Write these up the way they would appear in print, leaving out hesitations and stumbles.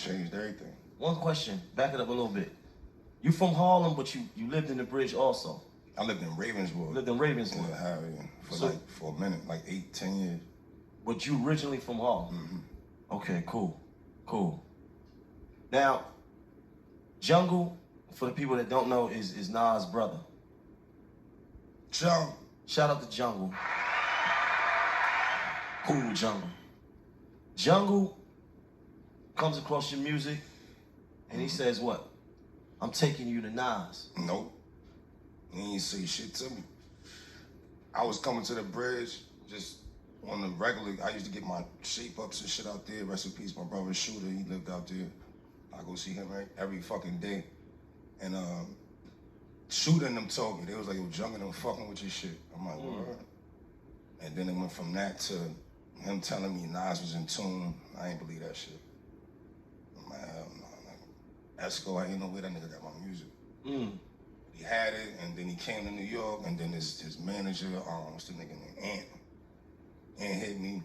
changed everything. One question, back it up a little bit. You from Harlem, but you lived in the Bridge also. I lived in Ravenswood. Lived in Ravenswood. Yeah, for a minute, like 8-10 years. But you originally from Harlem? Mm-hmm. Okay, cool. Now, Jungle, for the people that don't know, is Nas' brother. Jungle. Shout out to Jungle. Cool Jungle. Jungle comes across your music and he says what? I'm taking you to Nas. Nope. He ain't say shit to me. I was coming to the Bridge just on the regular. I used to get my shape ups and shit out there. Rest in peace, my brother Shooter. He lived out there. I go see him every fucking day. And Shooter and them told me, they was like, yo, Jungle them fucking with your shit. I'm like, what? And then it went from that to him telling me Nas was in tune. I ain't believe that shit. I'm like, hell no. Like, Esco, I ain't know where that nigga got my music. He had it, and then he came to New York, and then his manager, what's the nigga name? Ant hit me.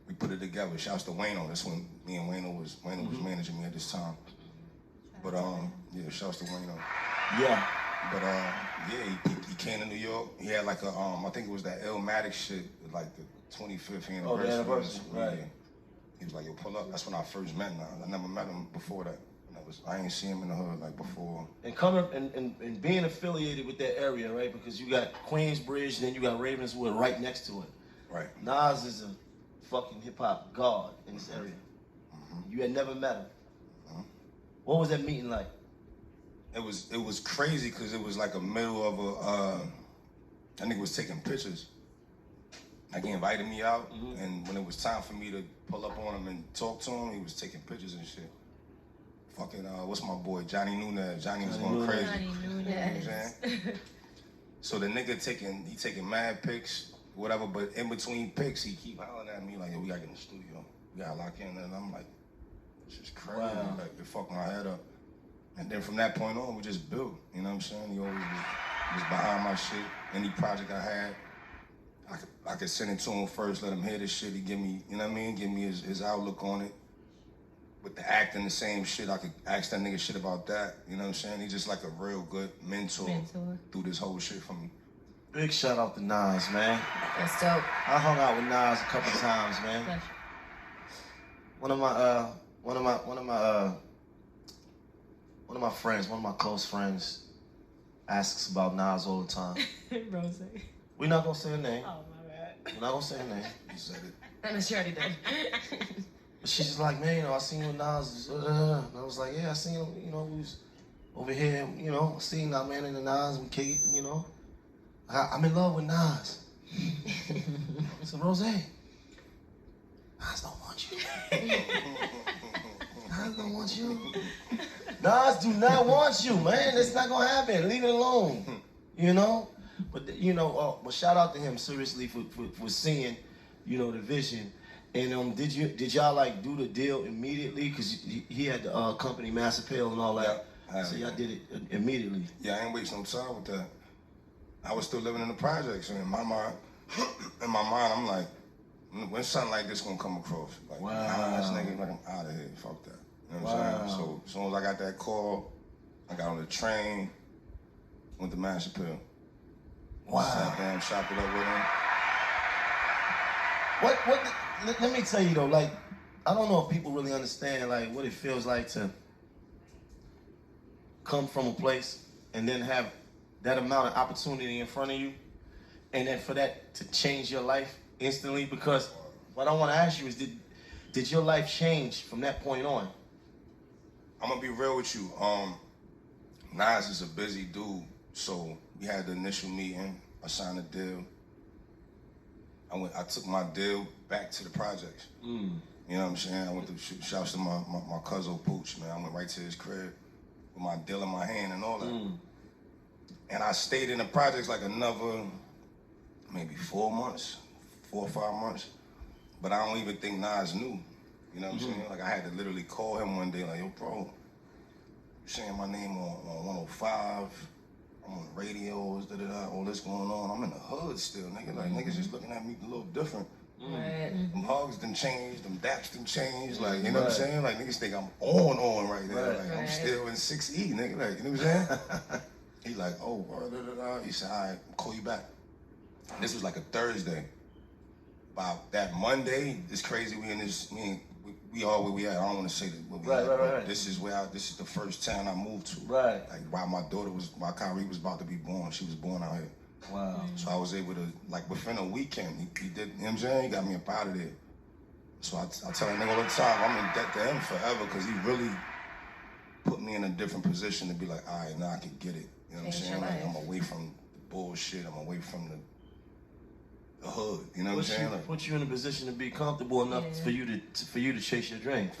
We put it together. Shouts to Wayno. That's when me and Wayno was managing me at this time. But yeah, shouts to Wayno. Yeah. But yeah, he came to New York. He had like a I think it was that Illmatic shit, like the 25th anniversary. Oh, the anniversary, right. Yeah. He was like, yo, pull up. That's when I first met him. I never met him before that. I ain't seen him in the hood like before. And coming and being affiliated with that area, right? Because you got Queensbridge, then you got Ravenswood right next to it. Right. Nas is a fucking hip hop god in this area. You had never met him. What was that meeting like? It was crazy because it was like a middle of that nigga was taking pictures. Like he invited me out, and when it was time for me to pull up on him and talk to him, he was taking pictures and shit. Fucking, what's my boy, Johnny Nunez. Johnny was going crazy. Johnny Nunez. You know what I'm saying? So the nigga taking mad pics, whatever, but in between pics, he keep hollering at me like, yo, we gotta get in the studio. We gotta lock in. And I'm like, this is crazy. Wow. Like, it fucked my head up. And then from that point on, we just built. You know what I'm saying? He always was behind my shit. Any project I had, I could send it to him first, let him hear this shit. He give me, you know what I mean? Give me his outlook on it. With the acting, the same shit, I could ask that nigga shit about that. You know what I'm saying? He's just like a real good mentor through this whole shit for me. Big shout out to Nas, man. That's dope. I hung out with Nas a couple times, man. Pleasure. One of my friends, one of my close friends, asks about Nas all the time. Rose. We're not gonna say her name. Oh, my bad. We're not gonna say her name. You said it. I know she already did. But she's just like, man, you know, I seen you with Nas. And I was like, yeah, I seen him, you know, we was over here, you know, seen that man in the Nas and Kate, you know. I'm in love with Nas. I said, Rose, Nas don't want you. Nas don't want you. Nas do not want you, man. That's not gonna happen. Leave it alone. You know? But you know, but shout out to him seriously for seeing, you know, the vision. And did y'all like do the deal immediately? Cause he had the company Mass Appeal and all that. Yeah, so y'all did it immediately. Yeah, I ain't wasting no time with that. I was still living in the projects, and in my mind, I'm like, when something like this gonna come across? Like, wow. This nigga, like, I'm out of here. Fuck that. You know what I'm saying? So as soon as I got that call, I got on the train, went to Mass Appeal. Wow. Sat down, chopped it up with him. Let me tell you though, like, I don't know if people really understand like what it feels like to come from a place and then have that amount of opportunity in front of you, and then for that to change your life instantly. Because what I want to ask you is, did your life change from that point on? I'm gonna be real with you. Nas is a busy dude, so we had the initial meeting. I signed a deal. I took my deal back to the projects. You know what I'm saying? I went to shouts to my cousin Pooch, man. I went right to his crib with my deal in my hand and all that. And I stayed in the projects like another maybe 4 or 5 months. But I don't even think Nas knew. You know what I'm saying? Like I had to literally call him one day, like, yo, bro, you saying my name on 105. I'm on the radios, all this going on. I'm in the hood still, nigga. Like, niggas just looking at me a little different. Right. Them hugs done changed, them daps done changed, like, you know what I'm saying? Like, niggas think I'm on right now. Right. Like, I'm Right. still in 6E, nigga, like, you know what I'm saying? He like, oh, he said, all right, I'll call you back. This was like a Thursday. About that Monday, it's crazy, we in this, we all where we at. I don't want to say that. Right. This is this is the first town I moved to. Right. Like, while Kyrie was about to be born, she was born out here. Wow. So I was able to, like, within a weekend, he did, you know what I'm saying? He got me up out of there. So I tell that nigga all the time, I'm in debt to him forever, because he really put me in a different position to be like, all right, now I can get it. You know what I'm Change saying? your Like, life. I'm away from the bullshit. I'm away from the hood. You know what I'm saying? Like, Put you in a position to be comfortable enough Yeah. for you to chase your dream. fact.